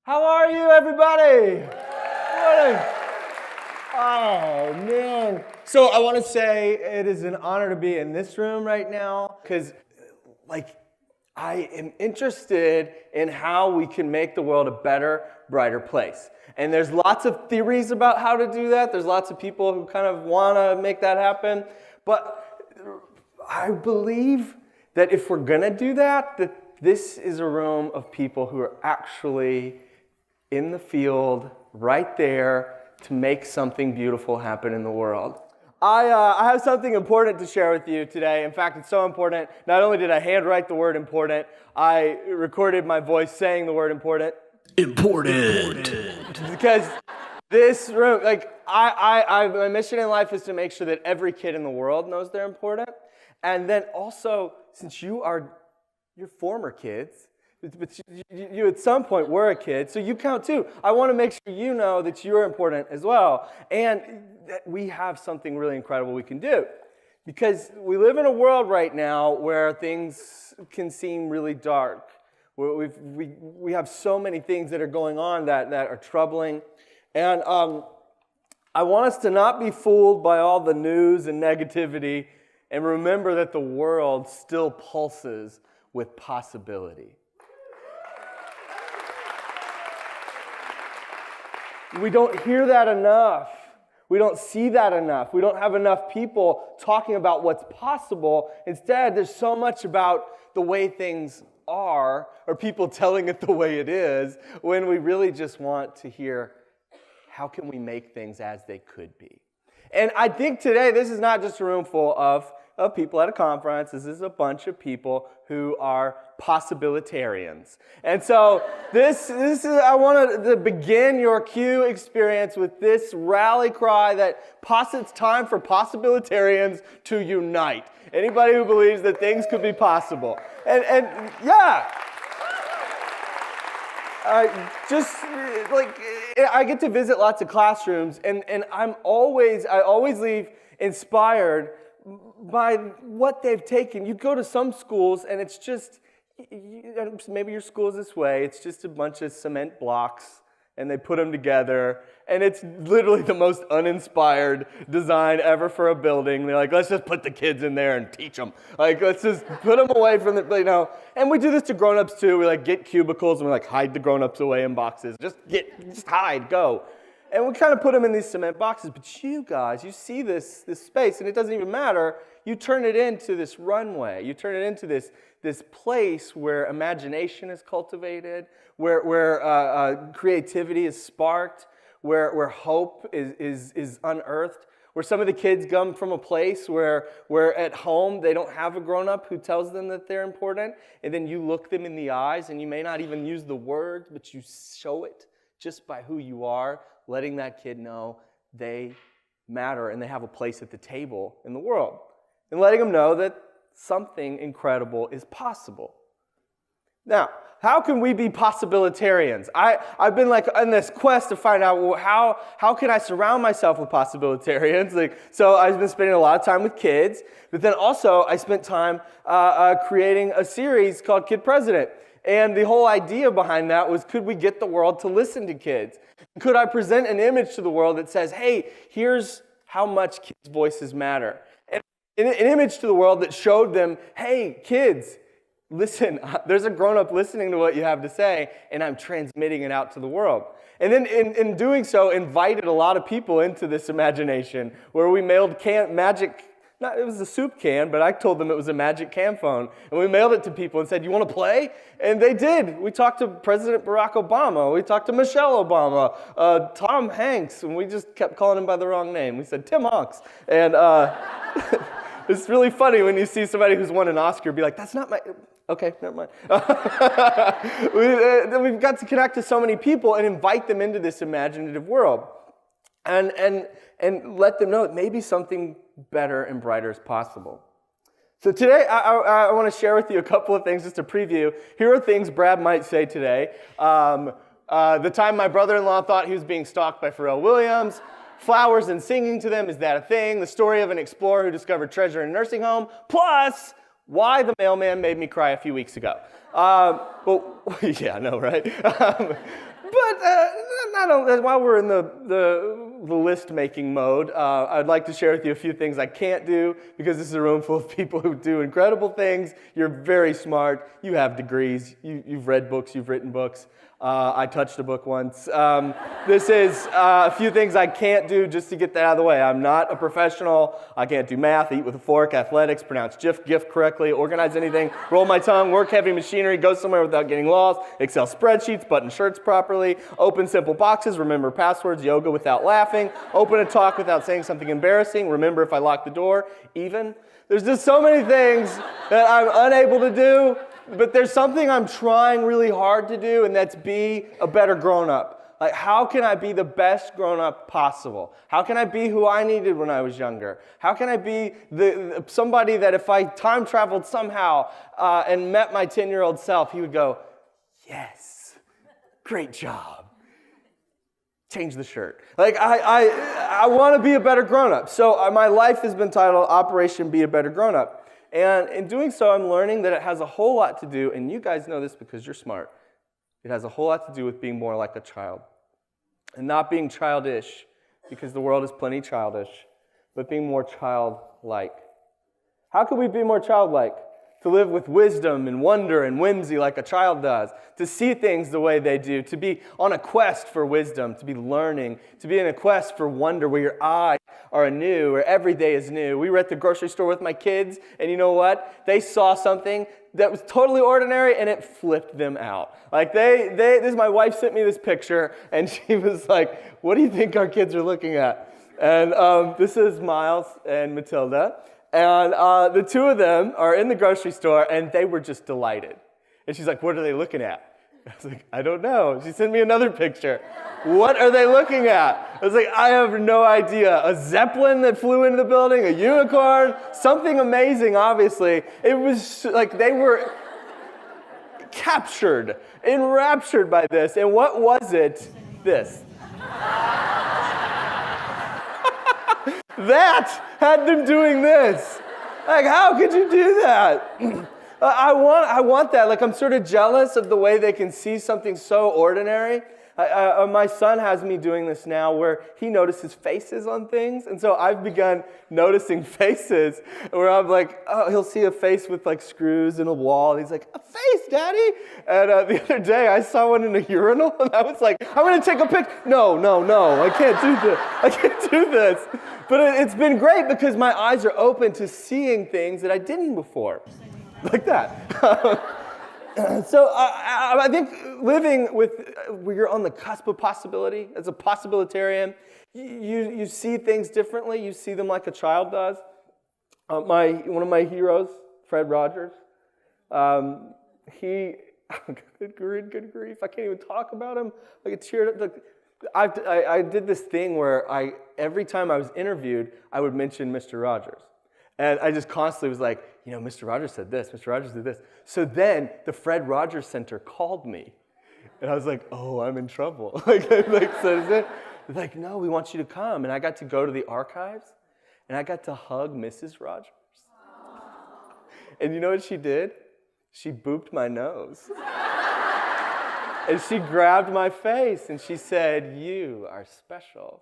How are you, everybody? Morning. Oh, man. So I want to say it is an honor to be in this room right now because, I am interested in how we can make the world a better, brighter place. And there's lots of theories about how to do that. There's lots of people who kind of want to make that happen. But I believe that if we're going to do that, that this is a room of people who are actually in the field, right there, to make something beautiful happen in the world. I have something important to share with you today. In fact, it's so important. Not only did I handwrite the word important, I recorded my voice saying the word important. Important. Because this room, my mission in life is to make sure that every kid in the world knows they're important. And then also, since you're former kids, but you at some point were a kid, so you count too. I want to make sure you know that you're important as well, and that we have something really incredible we can do. Because we live in a world right now where things can seem really dark. Where we have so many things that are going on that are troubling. And I want us to not be fooled by all the news and negativity and remember that the world still pulses with possibility. We don't hear that enough. We don't see that enough. We don't have enough people talking about what's possible. Instead, there's so much about the way things are, or people telling it the way it is, when we really just want to hear, how can we make things as they could be? And I think today, this is not just a room full of people at a conference. This is a bunch of people who are possibilitarians. And so this is, I want to begin your Q experience with this rally cry that it's time for possibilitarians to unite. Anybody who believes that things could be possible. And yeah. I get to visit lots of classrooms, and I always leave inspired by what they've taken. You go to some schools, and it's just, maybe your school is this way, it's just a bunch of cement blocks, and they put them together, and it's literally the most uninspired design ever for a building. They're like, let's just put the kids in there and teach them. Let's just put them away from the, And we do this to grown-ups too. We get cubicles, and we hide the grown-ups away in boxes. Just hide, go. And we kind of put them in these cement boxes. But you guys, you see this space, and it doesn't even matter. You turn it into this runway. You turn it into this place where imagination is cultivated, where creativity is sparked, where hope is unearthed, where some of the kids come from a place where at home they don't have a grown-up who tells them that they're important, and then you look them in the eyes, and you may not even use the words, but you show it just by who you are, letting that kid know they matter and they have a place at the table in the world. And letting them know that something incredible is possible. Now, how can we be possibilitarians? I've been on this quest to find out how can I surround myself with possibilitarians. So I've been spending a lot of time with kids, but then also I spent time creating a series called Kid President. And the whole idea behind that was, could we get the world to listen to kids? Could I present an image to the world that says, hey, here's how much kids' voices matter? And an image to the world that showed them, hey, kids, listen, there's a grown-up listening to what you have to say, and I'm transmitting it out to the world. And then in doing so, invited a lot of people into this imagination, where we mailed it was a soup can, but I told them it was a magic can phone. And we mailed it to people and said, you want to play? And they did. We talked to President Barack Obama. We talked to Michelle Obama, Tom Hanks, and we just kept calling him by the wrong name. We said, Tim Hanks. And it's really funny when you see somebody who's won an Oscar be like, that's not my... Okay, never mind. We've got to connect to so many people and invite them into this imaginative world. And let them know that maybe something better and brighter is possible. So today, I want to share with you a couple of things just to preview. Here are things Brad might say today. The time my brother-in-law thought he was being stalked by Pharrell Williams. Flowers and singing to them, is that a thing? The story of an explorer who discovered treasure in a nursing home. Plus, why the mailman made me cry a few weeks ago. Yeah, I know, right? while we're in the list-making mode, I'd like to share with you a few things I can't do, because this is a room full of people who do incredible things. You're very smart. You have degrees. You've read books. You've written books. I touched a book once. This is a few things I can't do, just to get that out of the way. I'm not a professional. I can't do math, eat with a fork, athletics, pronounce GIF correctly, organize anything, roll my tongue, work heavy machinery, go somewhere without getting lost, Excel spreadsheets, button shirts properly, open simple boxes, remember passwords, yoga without laughing, open a talk without saying something embarrassing, remember if I lock the door, even. There's just so many things that I'm unable to do. But there's something I'm trying really hard to do, and that's be a better grown-up. Like, how can I be the best grown-up possible? How can I be who I needed when I was younger? How can I be somebody that if I time traveled somehow and met my 10-year-old self, he would go, yes, great job. Change the shirt. Like, I want to be a better grown-up. So my life has been titled Operation Be a Better Grown-Up. And in doing so, I'm learning that it has a whole lot to do, and you guys know this because you're smart, it has a whole lot to do with being more like a child. And not being childish, because the world is plenty childish, but being more childlike. How can we be more childlike? To live with wisdom and wonder and whimsy like a child does, to see things the way they do, to be on a quest for wisdom, to be learning, to be in a quest for wonder where your eyes are anew, where every day is new. We were at the grocery store with my kids, and you know what? They saw something that was totally ordinary, and it flipped them out. Like my wife sent me this picture, and she was like, what do you think our kids are looking at? And this is Miles and Matilda. And the two of them are in the grocery store, and they were just delighted. And she's like, what are they looking at? I was like, I don't know. She sent me another picture. What are they looking at? I was like, I have no idea. A Zeppelin that flew into the building, a unicorn, something amazing, obviously. It was like they were captured, enraptured by this. And what was it? This. That had them doing this. Like, how could you do that? I want that. Like, I'm sort of jealous of the way they can see something so ordinary. My son has me doing this now where he notices faces on things. And so I've begun noticing faces where I'm like, oh, he'll see a face with like screws in a wall. And he's like, a face, Daddy? And the other day I saw one in a urinal and I was like, I'm going to take a pic. No, I can't do this. I can't do this. But it's been great because my eyes are open to seeing things that I didn't before. Like that. So I think living with, where you're on the cusp of possibility, as a possibilitarian, you see things differently. You see them like a child does. One of my heroes, Fred Rogers, he, good grief, I can't even talk about him. I get cheered up. I did this thing where every time I was interviewed, I would mention Mr. Rogers. And I just constantly was like, Mr. Rogers said this, Mr. Rogers did this. So then the Fred Rogers Center called me. And I was like, oh, I'm in trouble. Like, no, we want you to come. And I got to go to the archives, and I got to hug Mrs. Rogers. And you know what she did? She booped my nose. And she grabbed my face, and she said, you are special.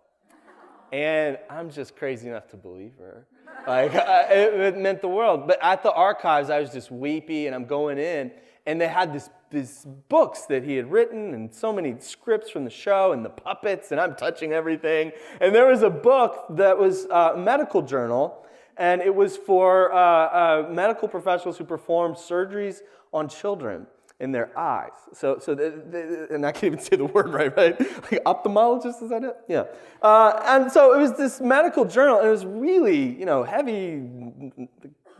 And I'm just crazy enough to believe her. Like, it meant the world. But at the archives, I was just weepy, and I'm going in, and they had these books that he had written, and so many scripts from the show, and the puppets, and I'm touching everything. And there was a book that was a medical journal, and it was for medical professionals who performed surgeries on children in their eyes. And I can't even say the word right? Like ophthalmologist, is that it? Yeah. And so it was this medical journal, and it was really, heavy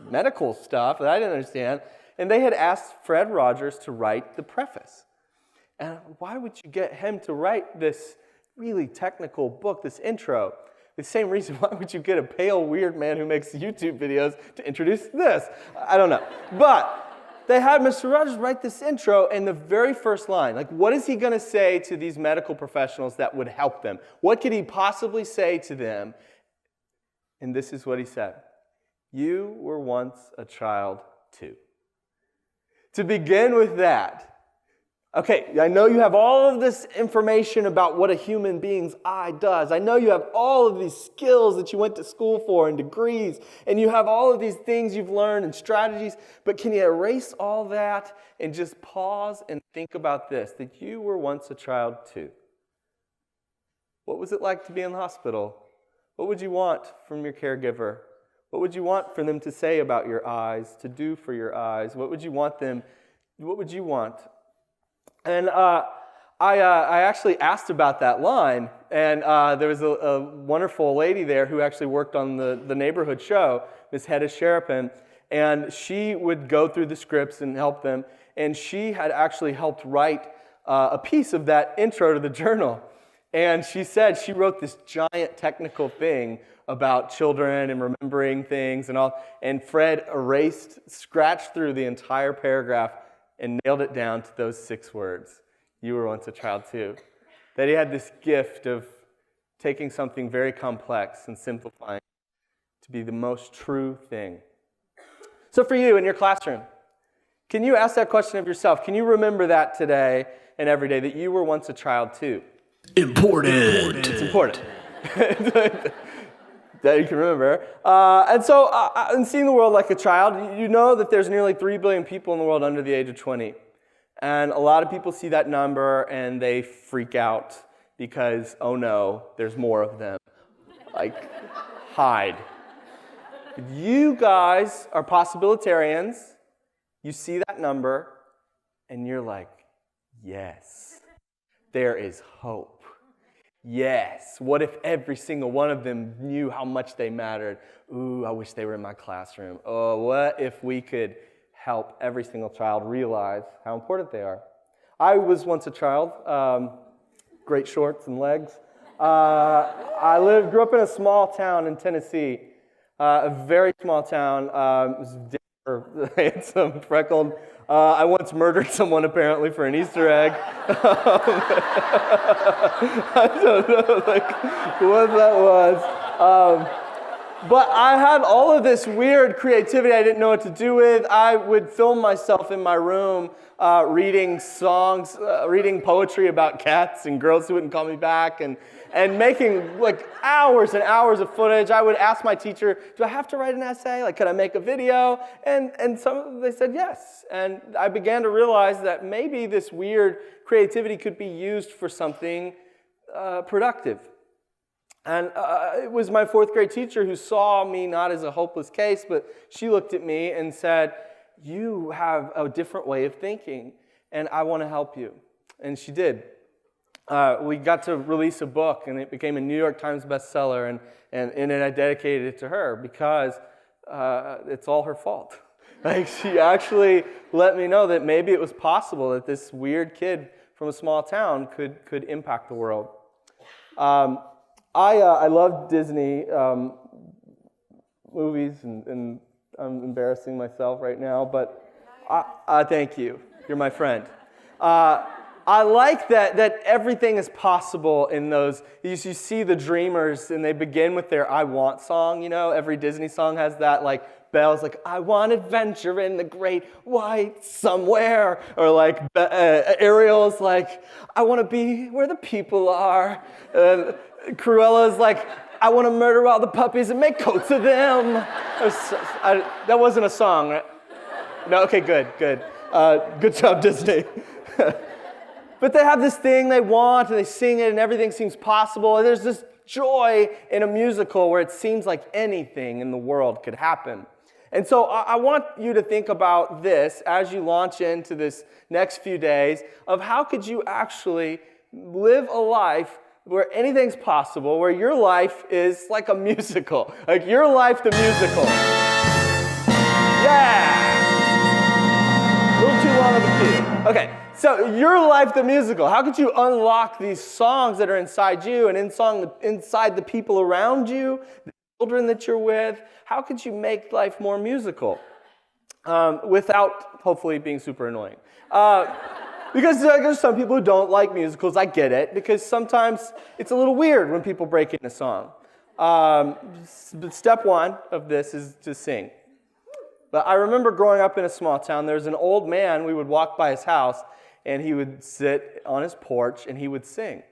medical stuff that I didn't understand. And they had asked Fred Rogers to write the preface. And why would you get him to write this really technical book, this intro? The same reason, why would you get a pale, weird man who makes YouTube videos to introduce this? I don't know. But they had Mr. Rogers write this intro, and the very first line, like, what is he going to say to these medical professionals that would help them? What could he possibly say to them? And this is what he said. You were once a child too. To begin with that, Okay, I know you have all of this information about what a human being's eye does. I know you have all of these skills that you went to school for and degrees, and you have all of these things you've learned and strategies, but can you erase all that and just pause and think about this, that you were once a child too? What was it like to be in the hospital? What would you want from your caregiver? What would you want for them to say about your eyes, to do for your eyes? What would you want? And I actually asked about that line, and there was a wonderful lady there who actually worked on the neighborhood show, Miss Hedda Sherapin, and she would go through the scripts and help them, and she had actually helped write a piece of that intro to the journal. And she said she wrote this giant technical thing about children and remembering things and all, and Fred scratched through the entire paragraph and nailed it down to those 6 words. You were once a child too. That he had this gift of taking something very complex and simplifying it to be the most true thing. So for you in your classroom, can you ask that question of yourself? Can you remember that today and every day, that you were once a child too? Important. It's important. That you can remember. And so, in seeing the world like a child, you know that there's nearly 3 billion people in the world under the age of 20. And a lot of people see that number and they freak out because, oh no, there's more of them. Like, hide. You guys are possibilitarians. You see that number and you're like, yes, there is hope. Yes, what if every single one of them knew how much they mattered? Ooh, I wish they were in my classroom. Oh, what if we could help every single child realize how important they are? I was once a child, great shorts and legs. I grew up in a small town in Tennessee, a very small town. It was Denver, handsome, freckled. I once murdered someone apparently for an Easter egg. I don't know what that was. But I had all of this weird creativity I didn't know what to do with. I would film myself in my room reading songs, reading poetry about cats and girls who wouldn't call me back, and making like hours and hours of footage. I would ask my teacher, do I have to write an essay? Like, could I make a video? And they said yes. And I began to realize that maybe this weird creativity could be used for something productive. And it was my 4th grade teacher who saw me not as a hopeless case, but she looked at me and said, you have a different way of thinking, and I want to help you. And she did. We got to release a book, and it became a New York Times bestseller, and I dedicated it to her because it's all her fault. Like, she actually let me know that maybe it was possible that this weird kid from a small town could impact the world. I love Disney movies, and I'm embarrassing myself right now, but thank you. You're my friend. I like that everything is possible in those. You see the dreamers, and they begin with their I Want song. You know, every Disney song has that, like, Belle's like, I want adventure in the great white somewhere. Or like Ariel's like, I want to be where the people are. Cruella's like, I want to murder all the puppies and make coats of them. That wasn't a song, right? No, okay, good. Good job, Disney. But they have this thing they want, and they sing it, and everything seems possible. And there's this joy in a musical where it seems like anything in the world could happen. And so I want you to think about this as you launch into this next few days of how could you actually live a life where anything's possible, where your life is like a musical. Like your life, the musical. Yeah! A little too long of a cue. Okay, so your life, the musical. How could you unlock these songs that are inside you and inside the people around you, the children that you're with? How could you make life more musical without hopefully being super annoying? Because there's some people who don't like musicals. I get it, because sometimes it's a little weird when people break into song. Step 1 of this is to sing. But I remember growing up in a small town, there was an old man, we would walk by his house, and he would sit on his porch and he would sing.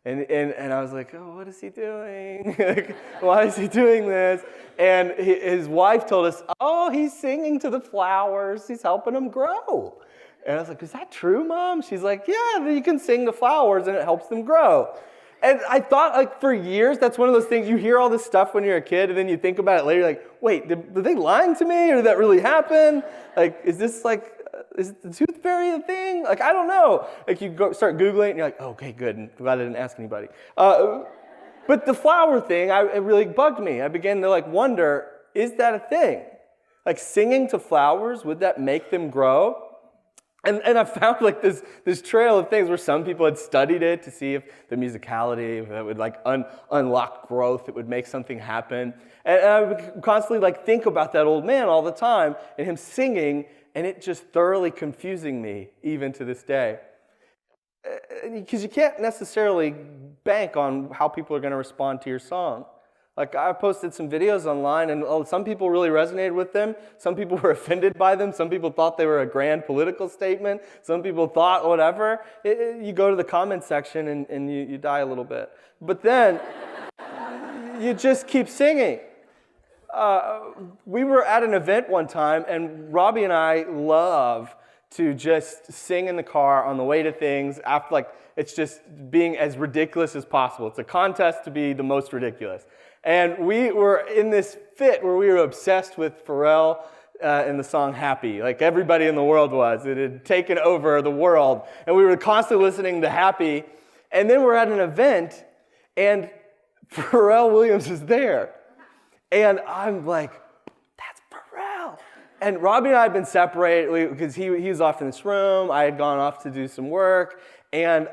And I was like, oh, what is he doing? Like, why is he doing this? And his wife told us, oh, he's singing to the flowers. He's helping them grow. And I was like, is that true, Mom? She's like, yeah, you can sing to flowers and it helps them grow. And I thought, like, for years, that's one of those things, you hear all this stuff when you're a kid, and then you think about it later, like, wait, were they lying to me, or did that really happen? Like, is this, like, is the tooth fairy a thing? Like, I don't know. Like, you start Googling, and you're like, oh, okay, good, and glad I didn't ask anybody. But the flower thing, it really bugged me. I began to, like, wonder, is that a thing? Like, singing to flowers, would that make them grow? And I found like this trail of things where some people had studied it to see if the musicality, if it would like unlock growth, it would make something happen. And I would constantly like think about that old man all the time and him singing, and it just thoroughly confusing me even to this day. Because you can't necessarily bank on how people are going to respond to your song. Like, I posted some videos online, and some people really resonated with them. Some people were offended by them. Some people thought they were a grand political statement. Some people thought whatever. You go to the comment section, and you die a little bit. But then, you just keep singing. We were at an event one time, and Robbie and I love to just sing in the car on the way to things. After, like, it's just being as ridiculous as possible. It's a contest to be the most ridiculous. And we were in this fit where we were obsessed with Pharrell and the song Happy. Like everybody in the world was. It had taken over the world. And we were constantly listening to Happy. And then we're at an event, and Pharrell Williams is there. And I'm like, that's Pharrell. And Robbie and I had been separated because he was off in this room. I had gone off to do some work. And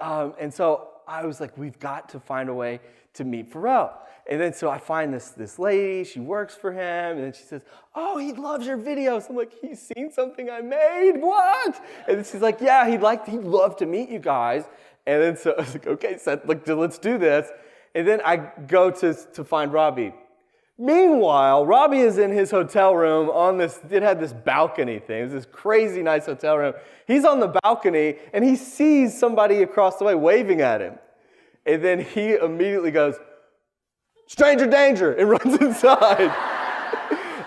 so I was like, we've got to find a way to meet Pharrell. And then so I find this lady, she works for him, and then she says, oh, he loves your videos. I'm like, he's seen something I made, what? And then she's like, yeah, he'd love to meet you guys. And then so I was like, okay, so let's do this. And then I go to find Robbie. Meanwhile, Robbie is in his hotel room it had this balcony thing. It was this crazy nice hotel room. He's on the balcony, and he sees somebody across the way waving at him. And then he immediately goes, stranger danger, and runs inside.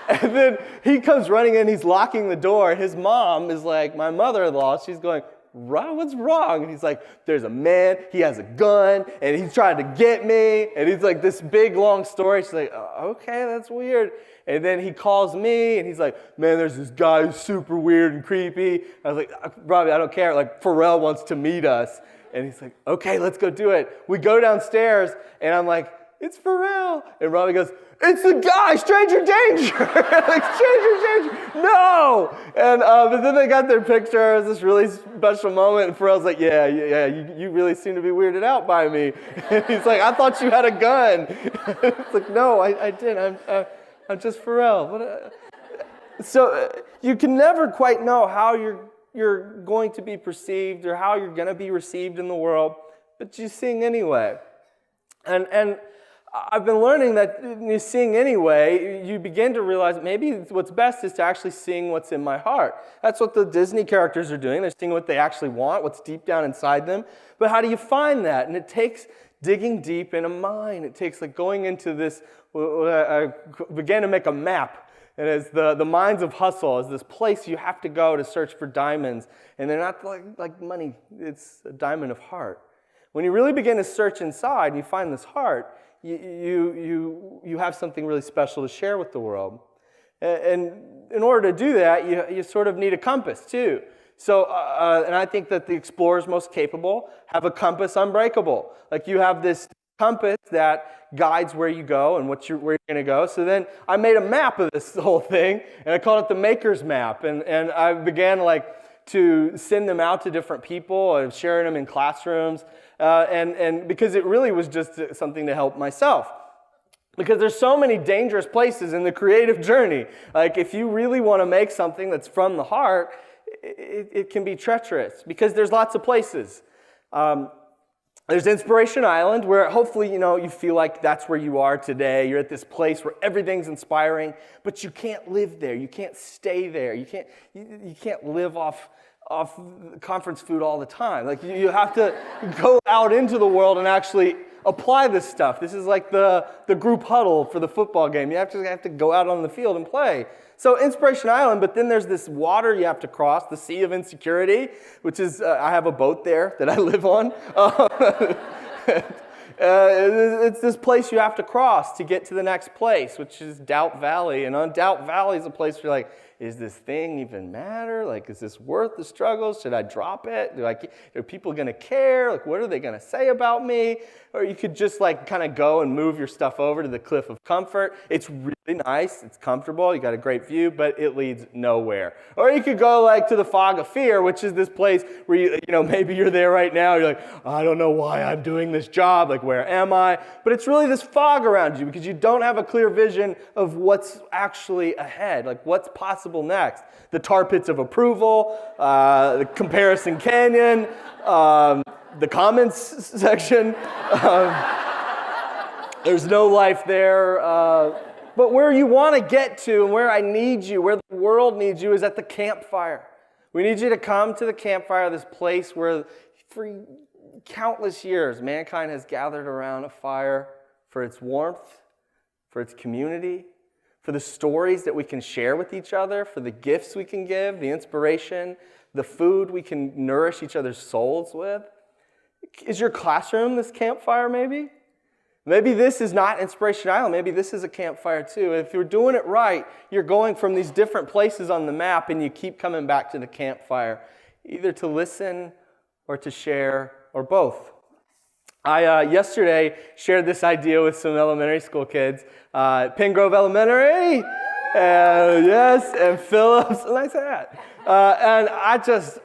And then he comes running in, he's locking the door, and his mom is like, my mother-in-law, she's going, what's wrong? And he's like, there's a man, he has a gun, and he's trying to get me, and he's like, this big, long story. She's like, oh, okay, that's weird. And then he calls me, and he's like, man, there's this guy who's super weird and creepy. I was like, Robbie, I don't care. Like, Pharrell wants to meet us. And he's like, okay, let's go do it. We go downstairs, and I'm like, it's Pharrell. And Robbie goes, it's the guy, stranger danger. Like, stranger danger, no. And but then they got their picture. It was this really special moment. And Pharrell's like, yeah, you really seem to be weirded out by me. And he's like, I thought you had a gun. It's like, no, I didn't. I'm just Pharrell. So you can never quite know how you're going to be perceived or how you're going to be received in the world, but you sing anyway. And I've been learning that when you sing anyway, you begin to realize maybe what's best is to actually sing what's in my heart. That's what the Disney characters are doing. They're singing what they actually want, what's deep down inside them. But how do you find that? And it takes digging deep in a mind. It takes like going into this, I began to make a map. And as the mines of hustle is this place you have to go to search for diamonds. And they're not like money. It's a diamond of heart. When you really begin to search inside and you find this heart, you have something really special to share with the world. And in order to do that, you sort of need a compass too. So, and I think that the explorers most capable have a compass unbreakable. Like you have this compass that guides where you go and where you're going to go. So then I made a map of this whole thing, and I called it the Maker's Map. And I began to send them out to different people and sharing them in classrooms. And because it really was just something to help myself. Because there's so many dangerous places in the creative journey. Like if you really want to make something that's from the heart, it can be treacherous because there's lots of places. There's Inspiration Island, where hopefully, you feel like that's where you are today. You're at this place where everything's inspiring, but you can't live there. You can't stay there. You can't live off off conference food all the time. Like you have to go out into the world and actually apply this stuff. This is like the group huddle for the football game. You have to go out on the field and play. So Inspiration Island, but then there's this water you have to cross, the Sea of Insecurity, which is, I have a boat there that I live on. It's this place you have to cross to get to the next place, which is Doubt Valley. And on Doubt Valley is a place where you're like, is this thing even matter? Like, is this worth the struggle? Should I drop it? Are people going to care? Like, what are they going to say about me? Or you could just like kind of go and move your stuff over to the cliff of comfort. It's really nice. It's comfortable. You got a great view, but it leads nowhere. Or you could go like to the fog of fear, which is this place where you know, maybe you're there right now. You're like, I don't know why I'm doing this job. Like, where am I? But it's really this fog around you because you don't have a clear vision of what's actually ahead. Like, what's possible next? The tar pits of approval, the comparison canyon, the comments section. There's no life there. But where you want to get to and where I need you, where the world needs you, is at the campfire. We need you to come to the campfire, this place where for countless years mankind has gathered around a fire for its warmth, for its community, for the stories that we can share with each other, for the gifts we can give, the inspiration, the food we can nourish each other's souls with. Is your classroom this campfire maybe? Maybe this is not Inspiration Island. Maybe this is a campfire too. If you're doing it right, you're going from these different places on the map and you keep coming back to the campfire, either to listen or to share or both. I yesterday shared this idea with some elementary school kids. Pin Grove Elementary, yes, and Phillips, nice hat. And I just,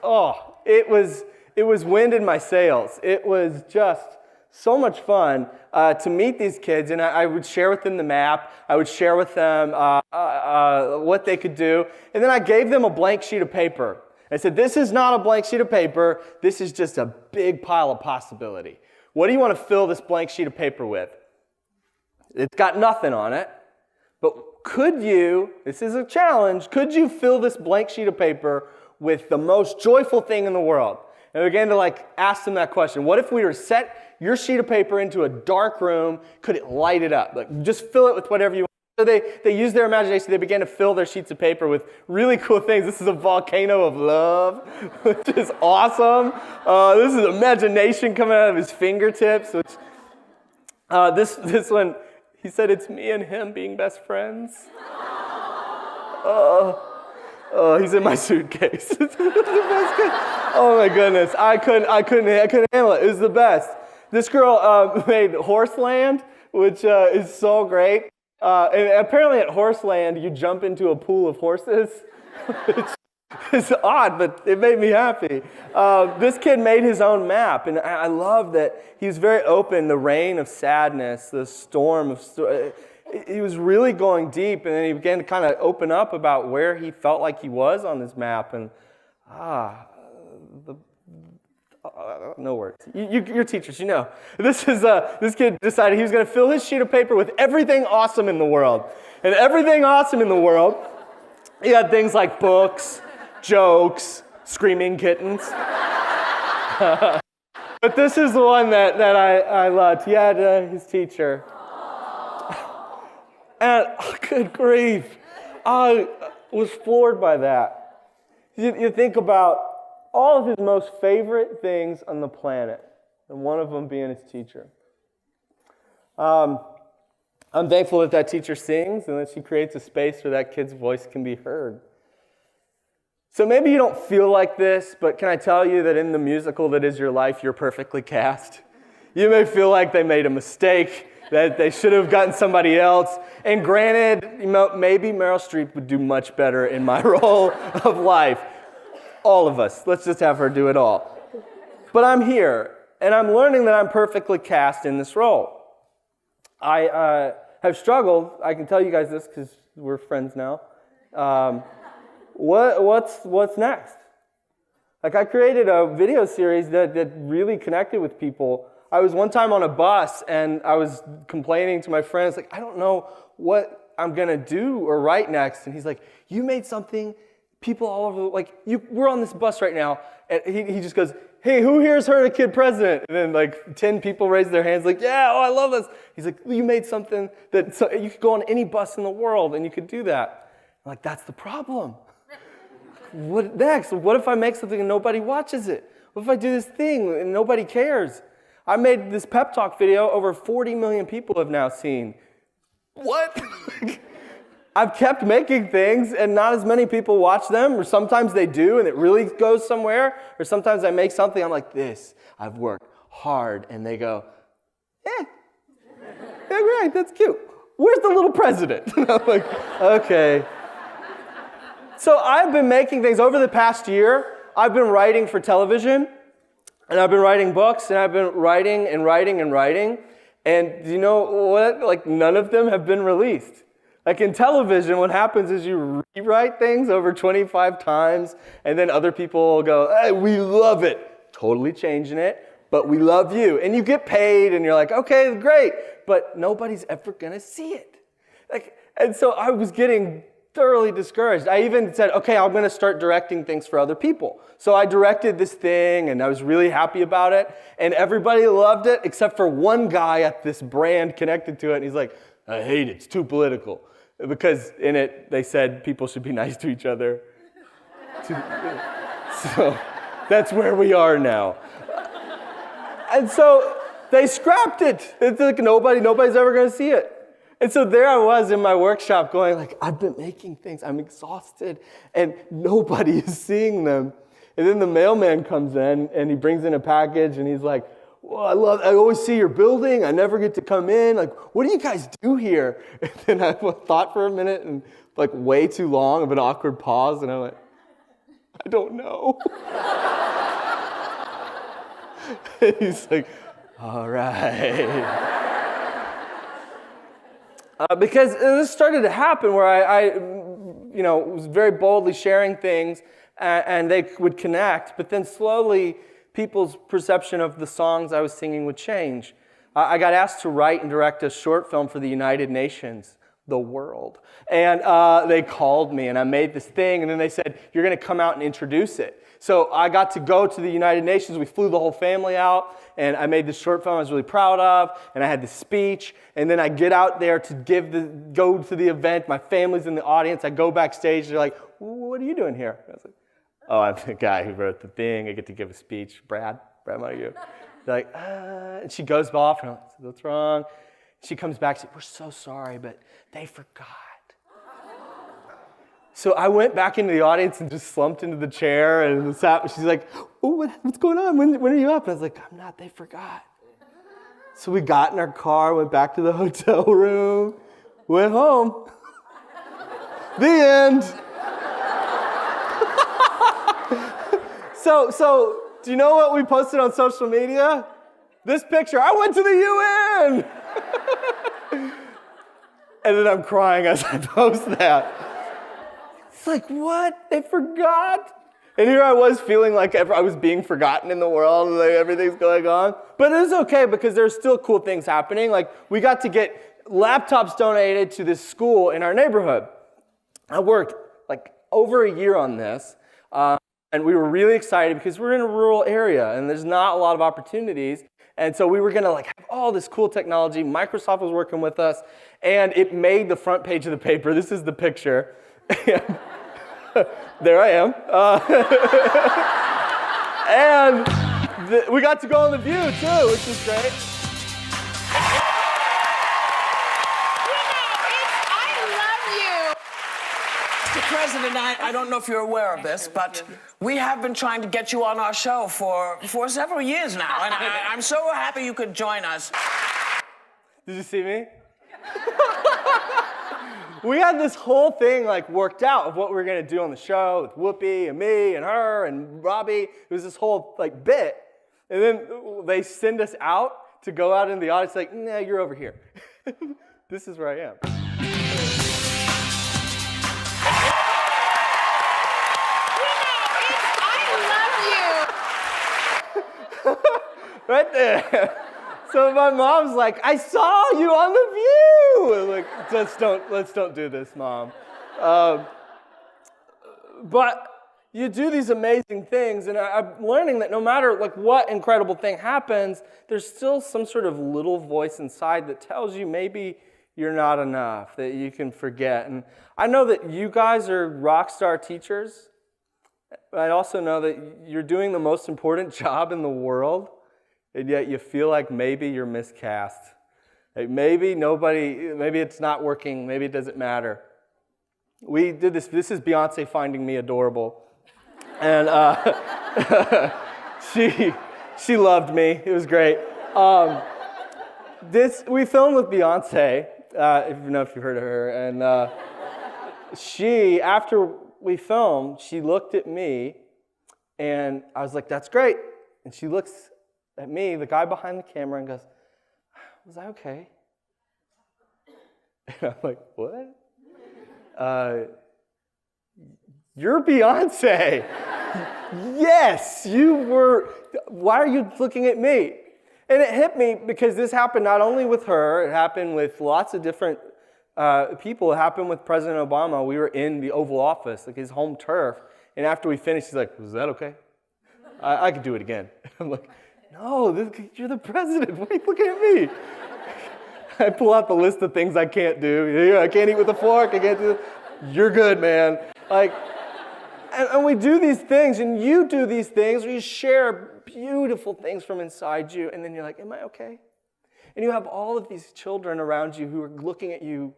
it was wind in my sails. It was just so much fun to meet these kids, and I would share with them the map. I would share with them what they could do, and then I gave them a blank sheet of paper. I said, this is not a blank sheet of paper. This is just a big pile of possibility. What do you want to fill this blank sheet of paper with? It's got nothing on it, but could you, this is a challenge, could you fill this blank sheet of paper with the most joyful thing in the world? And I began to ask them that question. What if we were to set your sheet of paper into a dark room? Could it light it up? Just fill it with whatever you want. So they used their imagination. They began to fill their sheets of paper with really cool things. This is a volcano of love, which is awesome. This is imagination coming out of his fingertips. Which this one, he said, it's me and him being best friends. He's in my suitcase. Oh my goodness, I couldn't handle it. It was the best. This girl made Horseland, which is so great. And apparently at Horseland, you jump into a pool of horses. It's odd, but it made me happy. This kid made his own map, and I love that he was very open. The rain of sadness, the storm of... He was really going deep, and then he began to kind of open up about where he felt like he was on this map. And no words. You're teachers, you know. This kid decided he was going to fill his sheet of paper with everything awesome in the world. And everything awesome in the world, he had things like books, jokes, screaming kittens. But this is the one that I loved. He had his teacher. And good grief, I was floored by that. You think about all of his most favorite things on the planet, and one of them being his teacher. I'm thankful that teacher sings and that she creates a space where that kid's voice can be heard. So maybe you don't feel like this, but can I tell you that in the musical that is your life, you're perfectly cast? You may feel like they made a mistake, that they should have gotten somebody else. And granted, maybe Meryl Streep would do much better in my role of life. All of us. Let's just have her do it all. But I'm here, and I'm learning that I'm perfectly cast in this role. I have struggled. I can tell you guys this because we're friends now. What's next? I created a video series that really connected with people. I was one time on a bus, and I was complaining to my friends, I don't know what I'm going to do or write next. And he's like, you made something people all over, we're on this bus right now, and he just goes, hey, who here's heard a kid president? And then like 10 people raise their hands like, yeah, oh, I love this. He's like, you made something that you could go on any bus in the world and you could do that. I'm like, that's the problem. What next? What if I make something and nobody watches it? What if I do this thing and nobody cares? I made this pep talk video over 40 million people have now seen. What? I've kept making things and not as many people watch them, or sometimes they do and it really goes somewhere, or sometimes I make something, I'm like, this, I've worked hard, and they go, yeah, great, that's cute. Where's the little president? And I'm like, okay. So I've been making things over the past year. I've been writing for television, and I've been writing books, and I've been writing and writing and writing, and you know what? Like, none of them have been released. Like in television, what happens is you rewrite things over 25 times, and then other people go, hey, we love it. Totally changing it, but we love you. And you get paid, and you're like, okay, great, but nobody's ever gonna see it. And so I was getting thoroughly discouraged. I even said, okay, I'm gonna start directing things for other people. So I directed this thing, and I was really happy about it, and everybody loved it, except for one guy at this brand connected to it, and he's like, I hate it, it's too political. Because in it, they said people should be nice to each other. So that's where we are now. And so they scrapped it. It's like nobody's ever gonna see it. And so there I was in my workshop going like, I've been making things, I'm exhausted, and nobody is seeing them. And then the mailman comes in, and he brings in a package, and he's like, well, I always see your building. I never get to come in. Like, what do you guys do here? And then I thought for a minute, and like way too long of an awkward pause, and I'm like, I don't know. And he's like, all right. Because this started to happen where I was very boldly sharing things, and they would connect, but then slowly people's perception of the songs I was singing would change. I got asked to write and direct a short film for the United Nations, the world. And they called me, and I made this thing, and then they said, you're going to come out and introduce it. So I got to go to the United Nations. We flew the whole family out, and I made this short film I was really proud of, and I had this speech, and then I get out there to go to the event. My family's in the audience. I go backstage. They're like, what are you doing here? And I was like, oh, I'm the guy who wrote the thing. I get to give a speech. Brad Montague. They're like, and she goes off, and I'm like, what's wrong? She comes back, she's like, we're so sorry, but they forgot. So I went back into the audience and just slumped into the chair, and she's like, oh, what's going on? When are you up? And I was like, I'm not, they forgot. So we got in our car, went back to the hotel room, went home. The end. So, do you know what we posted on social media? This picture. I went to the UN! And then I'm crying as I post that. It's like, what? They forgot? And here I was feeling like I was being forgotten in the world, and like everything's going on. But it was okay because there's still cool things happening. Like, we got to get laptops donated to this school in our neighborhood. I worked like over a year on this. And we were really excited because we're in a rural area and there's not a lot of opportunities. And so we were gonna like have all this cool technology. Microsoft was working with us, and it made the front page of the paper. This is the picture. There I am. And we got to go on The View too, which is great. President, I don't know if you're aware of this, but we have been trying to get you on our show for several years now, and I'm so happy you could join us. Did you see me? We had this whole thing like worked out of what we were gonna do on the show with Whoopi and me and her and Robbie. It was this whole like bit, and then they send us out to go out in the audience like, nah, you're over here. This is where I am. Right there. So my mom's like, I saw you on The View. I'm like, let's don't do this, Mom. But you do these amazing things, and I'm learning that no matter like what incredible thing happens, there's still some sort of little voice inside that tells you maybe you're not enough, that you can forget. And I know that you guys are rock star teachers, but I also know that you're doing the most important job in the world, and yet you feel like maybe you're miscast. Like maybe it's not working, maybe it doesn't matter. We did this is Beyonce finding me adorable. And she loved me. It was great. We filmed with Beyonce. I don't know if you've heard of her. And after we filmed, she looked at me, and I was like, "That's great." And she looks at me, the guy behind the camera, and goes, "Was I okay?" And I'm like, "What?" You're Beyonce. Yes, you were. Why are you looking at me? And it hit me because this happened not only with her, it happened with lots of different people. It happened with President Obama. We were in the Oval Office, like his home turf. And after we finished, he's like, "Was that okay? I could do it again." I'm like, "No, you're the president. Why are you looking at me?" I pull out the list of things I can't do. I can't eat with a fork. I can't do this. You're good, man. And we do these things, and you do these things where you share beautiful things from inside you, and then you're like, "Am I okay?" And you have all of these children around you who are looking at you.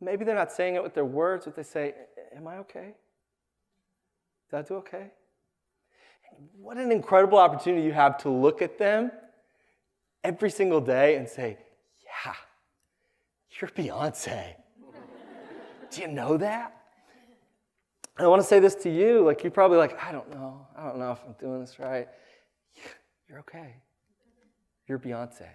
Maybe they're not saying it with their words, but they say, "Am I okay? Did I do okay?" And what an incredible opportunity you have to look at them every single day and say, "Yeah, you're Beyonce." Do you know that? And I want to say this to you, like you're probably like, I don't know if I'm doing this right. You're okay. You're Beyonce.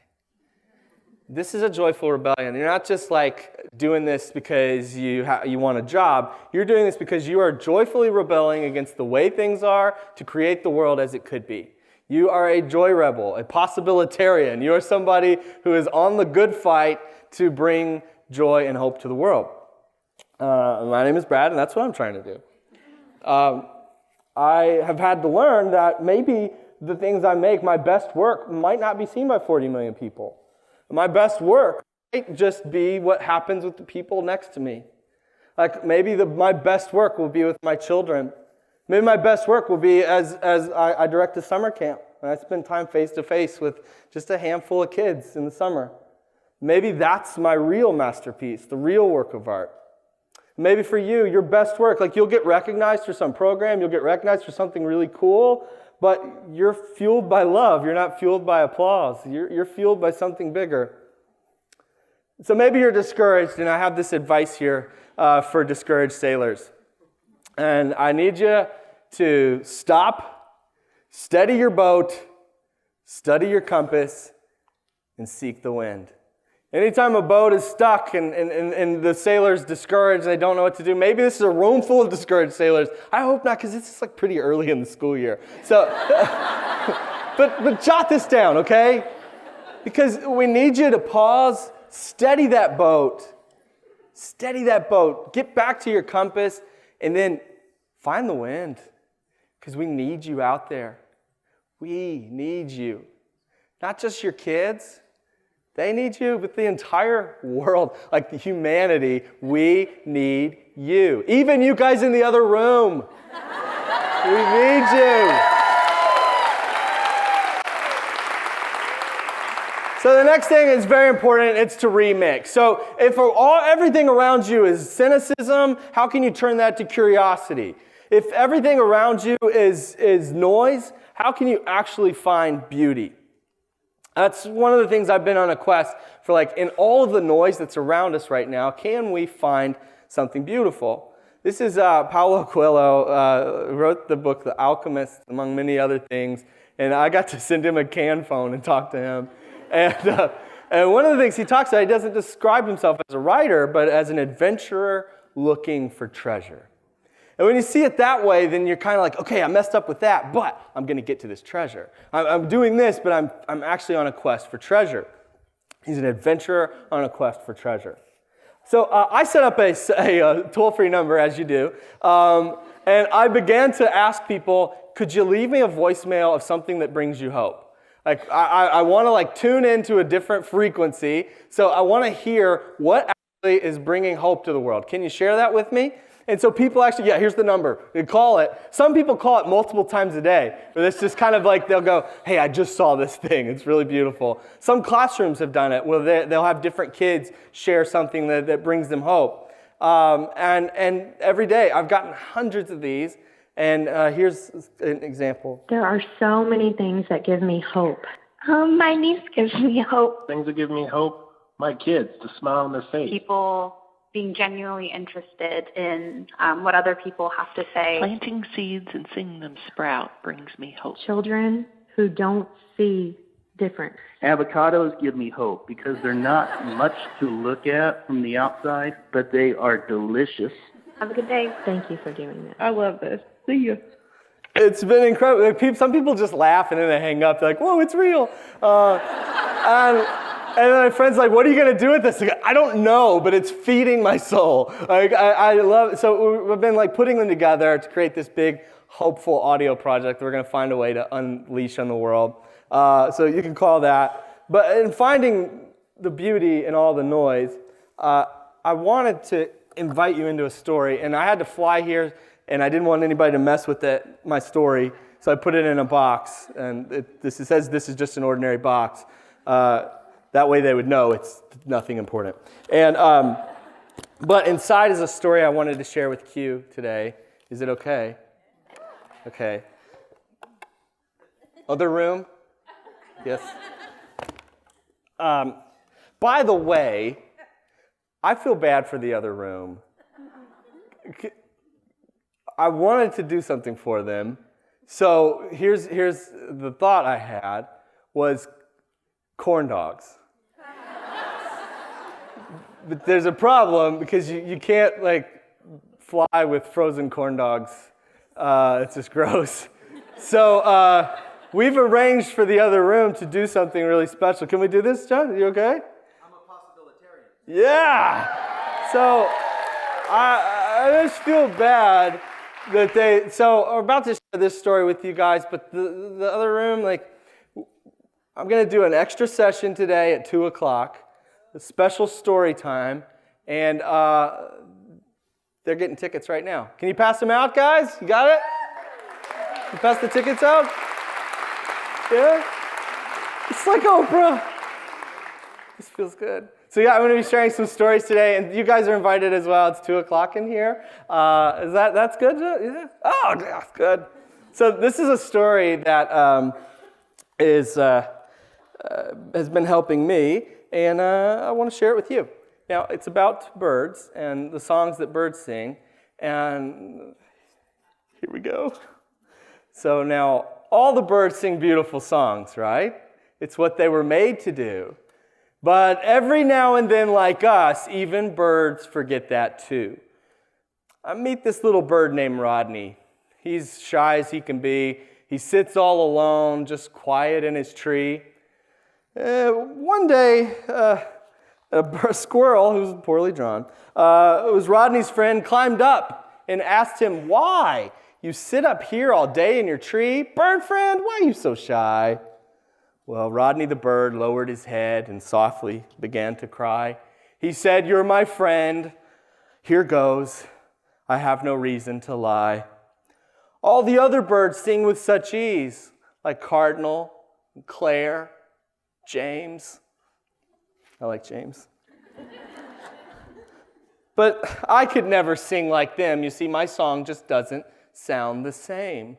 This is a joyful rebellion. You're not just like doing this because you want a job. You're doing this because you are joyfully rebelling against the way things are to create the world as it could be. You are a joy rebel, a possibilitarian. You are somebody who is on the good fight to bring joy and hope to the world. My name is Brad, and that's what I'm trying to do. I have had to learn that maybe the things I make, my best work, might not be seen by 40 million people. My best work might just be what happens with the people next to me. Like maybe my best work will be with my children. Maybe my best work will be as I direct a summer camp, and I spend time face-to-face with just a handful of kids in the summer. Maybe that's my real masterpiece, the real work of art. Maybe for you, your best work, like you'll get recognized for some program, you'll get recognized for something really cool, but you're fueled by love. You're not fueled by applause. You're fueled by something bigger. So maybe you're discouraged, and I have this advice here for discouraged sailors. And I need you to stop, steady your boat, study your compass, and seek the wind. Anytime a boat is stuck and the sailor's discouraged and they don't know what to do, maybe this is a room full of discouraged sailors. I hope not, because it's like pretty early in the school year. So, but jot this down, okay? Because we need you to pause, steady that boat, get back to your compass, and then find the wind, because we need you out there. We need you. Not just your kids. They need you, but the entire world, like the humanity, we need you. Even you guys in the other room. We need you. So the next thing is very important. It's to remix. So if everything around you is cynicism, how can you turn that to curiosity? If everything around you is noise, how can you actually find beauty? That's one of the things I've been on a quest for, like, in all of the noise that's around us right now, can we find something beautiful? This is Paulo Coelho, who wrote the book, The Alchemist, among many other things, and I got to send him a can phone and talk to him. And one of the things he talks about, he doesn't describe himself as a writer, but as an adventurer looking for treasure. And when you see it that way, then you're kind of like, okay, I messed up with that, but I'm going to get to this treasure. I'm doing this, but I'm actually on a quest for treasure. He's an adventurer on a quest for treasure. So I set up a toll-free number, as you do, and I began to ask people, could you leave me a voicemail of something that brings you hope? Like, I want to like tune into a different frequency, so I want to hear what actually is bringing hope to the world. Can you share that with me? And so people actually, yeah, here's the number. They call it. Some people call it multiple times a day. But it's just kind of like they'll go, hey, I just saw this thing. It's really beautiful. Some classrooms have done it where they'll have different kids share something that brings them hope. And every day, I've gotten hundreds of these. And here's an example. There are so many things that give me hope. My niece gives me hope. Things that give me hope, my kids, the smile on their face. People being genuinely interested in what other people have to say. Planting seeds and seeing them sprout brings me hope. Children who don't see difference. Avocados give me hope because they're not much to look at from the outside, but they are delicious. Have a good day. Thank you for doing this. I love this. See you. It's been incredible. Like, some people just laugh and then they hang up. They're like, whoa, it's real. And then my friend's like, what are you going to do with this? Like, I don't know, but it's feeding my soul. Like, I love it. So we've been like putting them together to create this big, hopeful audio project we're going to find a way to unleash on the world. So you can call that. But in finding the beauty in all the noise, I wanted to invite you into a story. And I had to fly here, and I didn't want anybody to mess with my story. So I put it in a box. And it says this is just an ordinary box. That way they would know it's nothing important. And but inside is a story I wanted to share with Q today. Is it okay? Okay. Other room? Yes. By the way, I feel bad for the other room. I wanted to do something for them. So here's the thought I had was corn dogs. But there's a problem because you can't like fly with frozen corn dogs. It's just gross. So we've arranged for the other room to do something really special. Can we do this, John? Are you okay? I'm a possibilitarian. Yeah. So I just feel bad that so I'm about to share this story with you guys, but the other room, like, I'm going to do an extra session today at 2 o'clock, a special story time, and they're getting tickets right now. Can you pass them out, guys? You got it? You pass the tickets out? Yeah? It's like Oprah. This feels good. So yeah, I'm going to be sharing some stories today, and you guys are invited as well. It's 2 o'clock in here. That's good? Yeah? Oh, that's good. So this is a story that has been helping me, and I want to share it with you. Now, it's about birds and the songs that birds sing, and here we go. So now, all the birds sing beautiful songs, right? It's what they were made to do. But every now and then, like us, even birds forget that too. I meet this little bird named Rodney. He's shy as he can be. He sits all alone, just quiet in his tree. One day, a squirrel, who was poorly drawn, it was Rodney's friend, climbed up and asked him, why? You sit up here all day in your tree? Bird friend, why are you so shy? Well, Rodney the bird lowered his head and softly began to cry. He said, you're my friend. Here goes. I have no reason to lie. All the other birds sing with such ease, like Cardinal, Claire, James. I like James. But I could never sing like them. You see, my song just doesn't sound the same.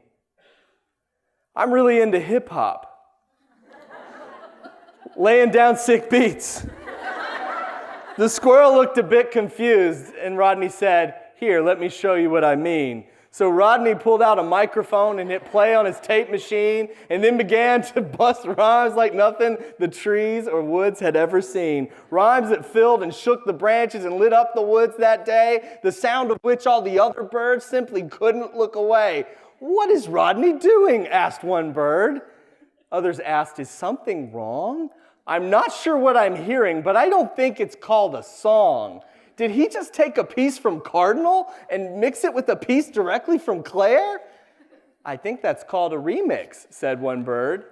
I'm really into hip hop. Laying down sick beats. The squirrel looked a bit confused, and Rodney said, here, let me show you what I mean. So Rodney pulled out a microphone and hit play on his tape machine and then began to bust rhymes like nothing the trees or woods had ever seen. Rhymes that filled and shook the branches and lit up the woods that day, the sound of which all the other birds simply couldn't look away. What is Rodney doing? Asked one bird. Others asked, is something wrong? I'm not sure what I'm hearing, but I don't think it's called a song. Did he just take a piece from Cardinal and mix it with a piece directly from Claire? I think that's called a remix, said one bird.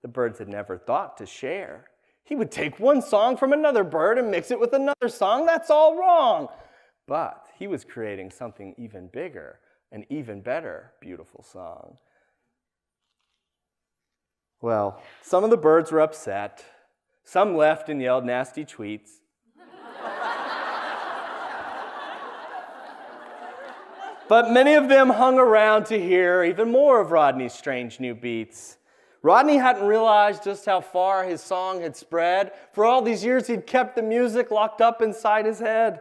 The birds had never thought to share. He would take one song from another bird and mix it with another song. That's all wrong. But he was creating something even bigger, an even better beautiful song. Well, some of the birds were upset. Some left and yelled nasty tweets. But many of them hung around to hear even more of Rodney's strange new beats. Rodney hadn't realized just how far his song had spread. For all these years, he'd kept the music locked up inside his head.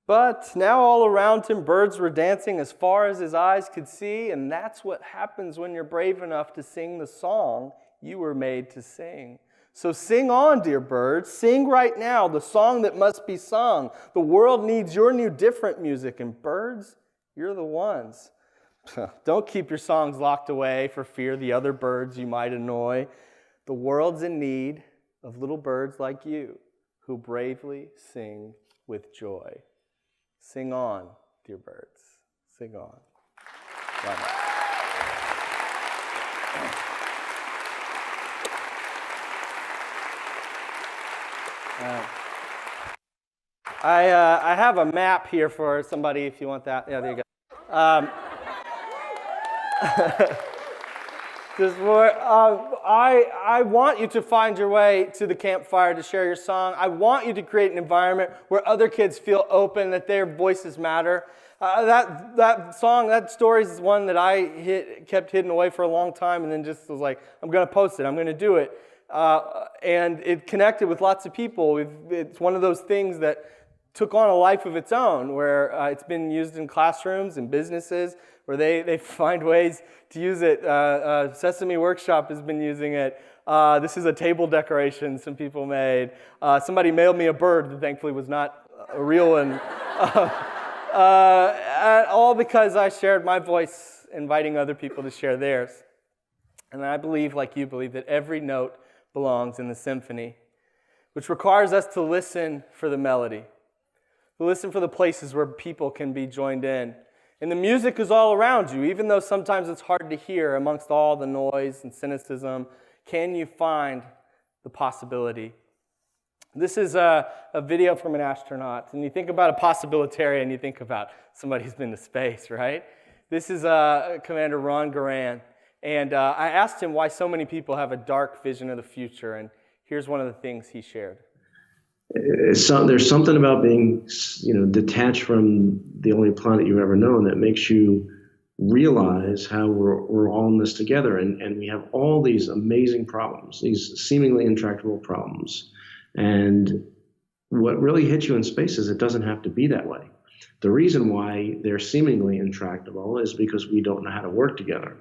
But now all around him, birds were dancing as far as his eyes could see, and that's what happens when you're brave enough to sing the song you were made to sing. So sing on, dear birds. Sing right now, the song that must be sung. The world needs your new different music, and birds, you're the ones. Don't keep your songs locked away for fear the other birds you might annoy. The world's in need of little birds like you who bravely sing with joy. Sing on, dear birds. Sing on. Bye. I have a map here for somebody if you want that. Yeah, there you go. I want you to find your way to the campfire to share your song. I want you to create an environment where other kids feel open, that their voices matter. That story is one that I kept hidden away for a long time, and then just was like, I'm going to post it. I'm going to do it. And it connected with lots of people. It's one of those things that took on a life of its own, where it's been used in classrooms and businesses, where they find ways to use it. Sesame Workshop has been using it. This is a table decoration some people made. Somebody mailed me a bird that thankfully was not a real one. All because I shared my voice, inviting other people to share theirs. And I believe, like you believe, that every note belongs in the symphony, which requires us to listen for the melody, to listen for the places where people can be joined in. And the music is all around you, even though sometimes it's hard to hear amongst all the noise and cynicism. Can you find the possibility? This is a video from an astronaut. And you think about a possibilitarian, you think about somebody who's been to space, right? This is Commander Ron Garan. And I asked him why so many people have a dark vision of the future. And here's one of the things he shared. There's something about being, detached from the only planet you've ever known that makes you realize how we're all in this together, and we have all these amazing problems, these seemingly intractable problems. And what really hits you in space is it doesn't have to be that way. The reason why they're seemingly intractable is because we don't know how to work together.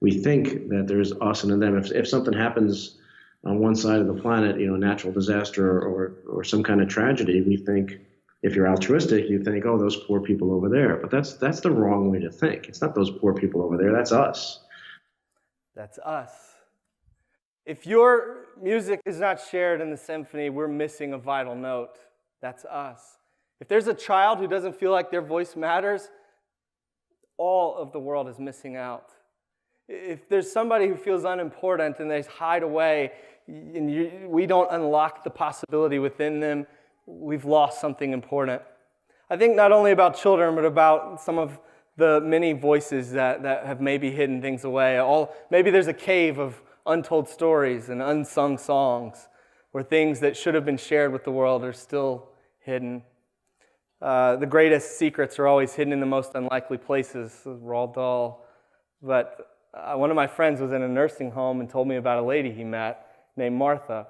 We think that there's us and them. If something happens on one side of the planet, a natural disaster or some kind of tragedy, we think, if you're altruistic, you think, oh, those poor people over there. But that's the wrong way to think. It's not those poor people over there. That's us. That's us. If your music is not shared in the symphony, we're missing a vital note. That's us. If there's a child who doesn't feel like their voice matters, all of the world is missing out. If there's somebody who feels unimportant and they hide away, and we don't unlock the possibility within them, we've lost something important. I think not only about children, but about some of the many voices that have maybe hidden things away. Maybe there's a cave of untold stories and unsung songs where things that should have been shared with the world are still hidden. The greatest secrets are always hidden in the most unlikely places, Roald Dahl. But one of my friends was in a nursing home and told me about a lady he met named Martha.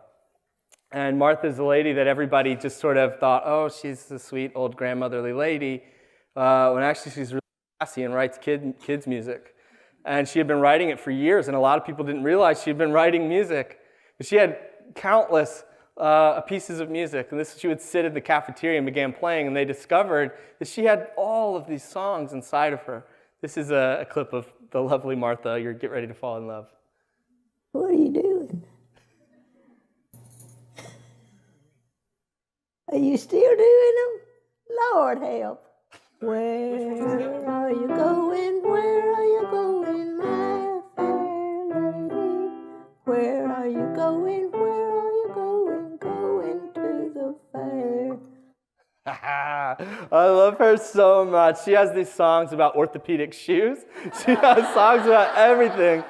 And Martha's a lady that everybody just sort of thought, oh, she's a sweet old grandmotherly lady, when actually she's really classy and writes kids music. And she had been writing it for years, and a lot of people didn't realize she had been writing music. But she had countless pieces of music, and she would sit in the cafeteria and began playing, and they discovered that she had all of these songs inside of her. This is a clip of the lovely Martha. You're Get Ready to Fall in Love. What are you doing? Are you still doing them? Lord help. Where are you going? Where are you going, my fair lady? Where are you going? Where are you going? Going to the fair. I love her so much. She has these songs about orthopedic shoes. She has songs about everything.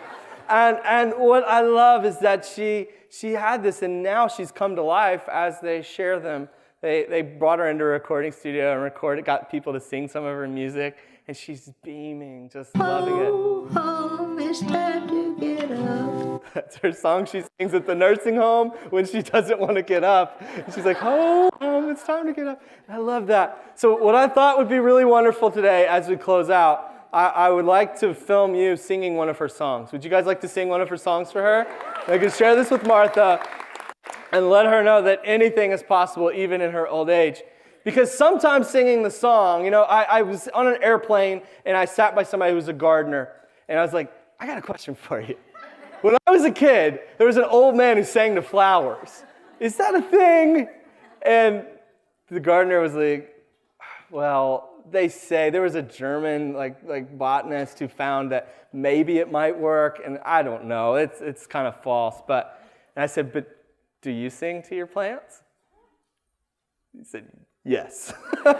And what I love is that she had this, and now she's come to life as they share them. They brought her into a recording studio and got people to sing some of her music, and she's beaming, just loving it. Home, it's time to get up. That's her song she sings at the nursing home when she doesn't want to get up. She's like, oh, it's time to get up. I love that. So what I thought would be really wonderful today as we close out, I would like to film you singing one of her songs. Would you guys like to sing one of her songs for her? I can share this with Martha and let her know that anything is possible even in her old age. Because sometimes singing the song, I was on an airplane and I sat by somebody who was a gardener, and I was like, I got a question for you. When I was a kid, there was an old man who sang to flowers. Is that a thing? And the gardener was like, well, they say there was a German like botanist who found that maybe it might work, and I don't know. It's kind of false. And I said, but do you sing to your plants? He said, yes. And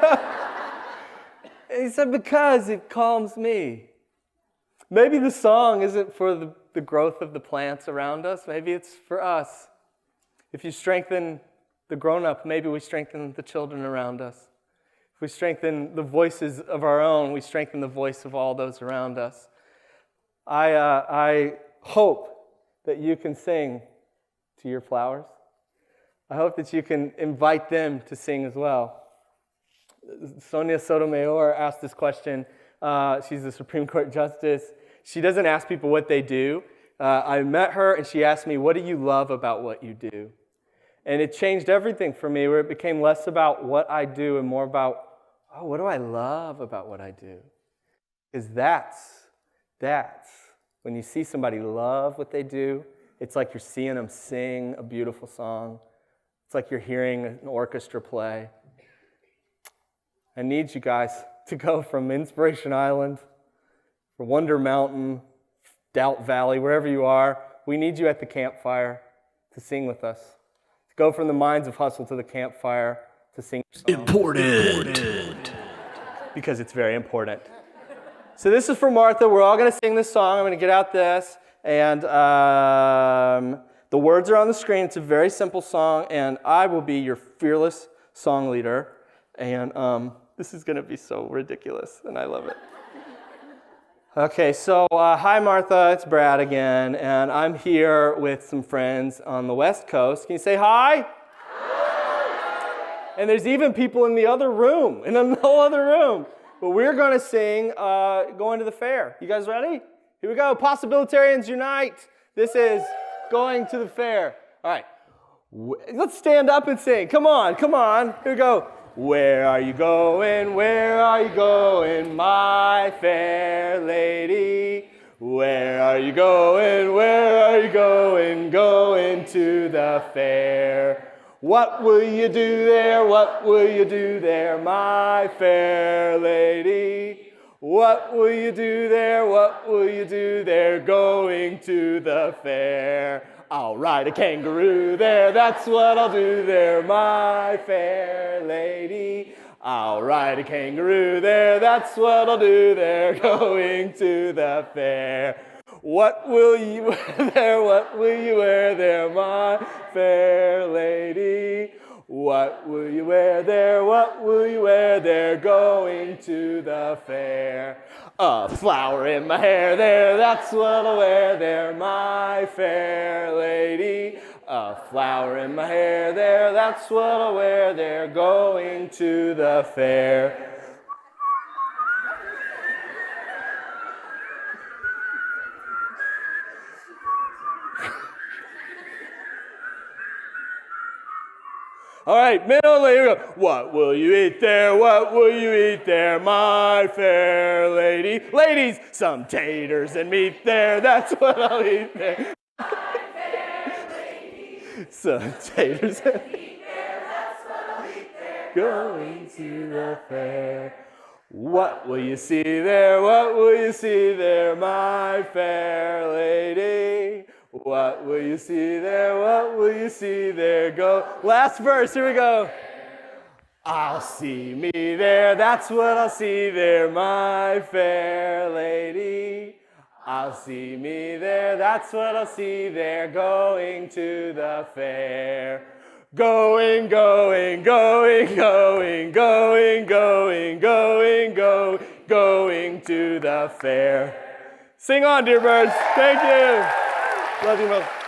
he said, because it calms me. Maybe the song isn't for the growth of the plants around us. Maybe it's for us. If you strengthen the grown-up, maybe we strengthen the children around us. If we strengthen the voices of our own, we strengthen the voice of all those around us. I hope that you can sing to your flowers. I hope that you can invite them to sing as well. Sonia Sotomayor asked this question. She's the Supreme Court Justice. She doesn't ask people what they do. I met her and she asked me, what do you love about what you do? And it changed everything for me, where it became less about what I do and more about, what do I love about what I do? Because that's when you see somebody love what they do, it's like you're seeing them sing a beautiful song. It's like you're hearing an orchestra play. I need you guys to go from Inspiration Island, from Wonder Mountain, Doubt Valley, wherever you are. We need you at the campfire to sing with us. To go from the minds of hustle to the campfire to sing your song. Important. Because it's very important. So this is for Martha. We're all going to sing this song. I'm going to get out this. And the words are on the screen. It's a very simple song. And I will be your fearless song leader. And this is going to be so ridiculous. And I love it. Okay, so hi Martha, it's Brad again, and I'm here with some friends on the West Coast. Can you say hi? Hi! And there's even people in the other room, in a whole other room. But we're going to sing Going to the Fair. You guys ready? Here we go. Possibilitarians unite. This is Going to the Fair. All right. Let's stand up and sing. Come on, come on. Here we go. Where are you going? Where are you going, my fair lady? Where are you going? Where are you going? Going to the fair. What will you do there? What will you do there, my fair lady? What will you do there? What will you do there? Going to the fair. I'll ride a kangaroo there, that's what I'll do there, my fair lady. I'll ride a kangaroo there, that's what I'll do there, going to the fair. What will you wear there, what will you wear there, my fair lady? What will you wear there, what will you wear there, going to the fair? A flower in my hair there, that's what I'll wear there, my fair lady. A flower in my hair there, that's what I'll wear there, going to the fair. All right, middle, here we go. What will you eat there? What will you eat there, my fair lady? Ladies, some taters and meat there. That's what I'll eat there. My fair lady. Some taters and meat there. That's what I'll eat there. going to the fair. What will you see there? What will you see there, my fair lady? What will you see there? What will you see there? Go. Last verse, here we go. I'll see me there, that's what I'll see there, my fair lady. I'll see me there, that's what I'll see there, going to the fair. Going, going, going, going, going, going, going, going, going to the fair. Sing on, dear birds. Thank you. Love you, Mom.